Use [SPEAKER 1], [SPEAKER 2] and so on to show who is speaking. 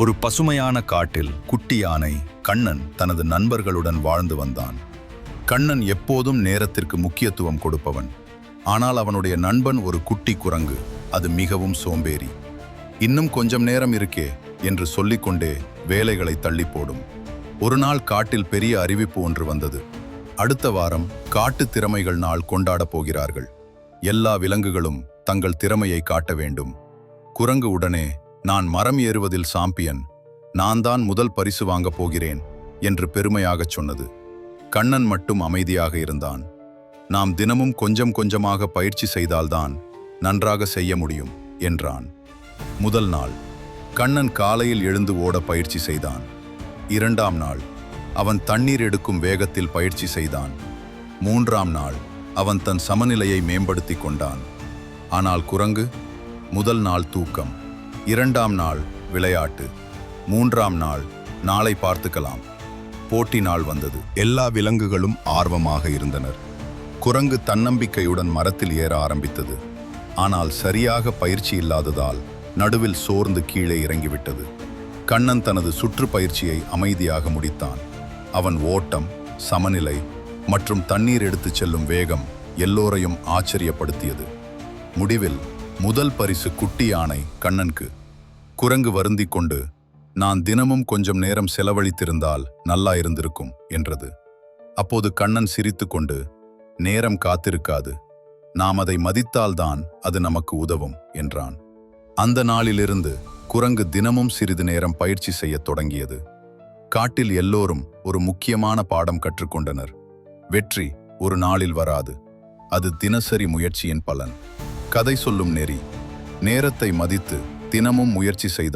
[SPEAKER 1] ஒரு பசுமையான காட்டில் குட்டி யானை கண்ணன் தனது நண்பர்களுடன் வாழ்ந்து வந்தான். கண்ணன் எப்போதும் நேரத்திற்கு முக்கியத்துவம் கொடுப்பவன். ஆனால் அவனுடைய நண்பன் ஒரு குட்டி குரங்கு. அது மிகவும் சோம்பேறி. இன்னும் கொஞ்சம் நேரம் இருக்கே என்று சொல்லிக்கொண்டே வேலைகளை தள்ளி போடும். ஒரு நாள் காட்டில் பெரிய அறிவிப்பு ஒன்று வந்தது. அடுத்த வாரம் காட்டு திறமைகள் நாள் கொண்டாடப் போகிறார்கள். எல்லா விலங்குகளும் தங்கள் திறமையை காட்ட வேண்டும். குரங்கு உடனே, நான் மரம் ஏறுவதில் சாம்பியன், நான் தான் முதல் பரிசு வாங்கப் போகிறேன் என்று பெருமையாகச் சொன்னது. கண்ணன் மட்டும் அமைதியாக இருந்தான். நாம் தினமும் கொஞ்சம் கொஞ்சமாக பயிற்சி செய்தால்தான் நன்றாக செய்ய முடியும் என்றான். முதல் நாள் கண்ணன் காலையில் எழுந்து ஓட பயிற்சி செய்தான். இரண்டாம் நாள் அவன் தண்ணீர் எடுக்கும் வேகத்தில் பயிற்சி செய்தான். மூன்றாம் நாள் அவன் தன் சமநிலையை மேம்படுத்திக் கொண்டான். ஆனால் குரங்கு, முதல் நாள் தூக்கம், இரண்டாம் நாள் விளையாட்டு, மூன்றாம் நாள் நாளை பார்த்துக்கலாம். போட்டி நாள் வந்தது. எல்லா விலங்குகளும் ஆர்வமாக இருந்தனர். குரங்கு தன்னம்பிக்கையுடன் மரத்தில் ஏற ஆரம்பித்தது. ஆனால் சரியாக பயிற்சி இல்லாததால் நடுவில் சோர்ந்து கீழே இறங்கிவிட்டது. கண்ணன் தனது சுற்றுப்பயிற்சியை அமைதியாக முடித்தான். அவன் ஓட்டம், சமநிலை மற்றும் தண்ணீர் எடுத்துச் செல்லும் வேகம் எல்லோரையும் ஆச்சரியப்படுத்தியது. முடிவில் முதல் பரிசு குட்டி யானை கண்ணனுக்கு. குரங்கு வருந்திக் கொண்டு, நான் தினமும் கொஞ்சம் நேரம் செலவழித்திருந்தால் நல்லா இருந்திருக்கும் என்றது. அப்போது கண்ணன் சிரித்துக்கொண்டு, நேரம் காத்திருக்காது, நாம் அதை மதித்தால்தான் அது நமக்கு உதவும் என்றான். அந்த நாளிலிருந்து குரங்கு தினமும் சிறிது நேரம் பயிற்சி செய்யத் தொடங்கியது. காட்டில் எல்லோரும் ஒரு முக்கியமான பாடம் கற்றுக்கொண்டனர். வெற்றி ஒரு நாளில் வராது, அது தினசரி முயற்சியின் பலன். கதை சொல்லும் நெறி: நேரத்தை மதித்து தினமும் முயற்சி செய்தால்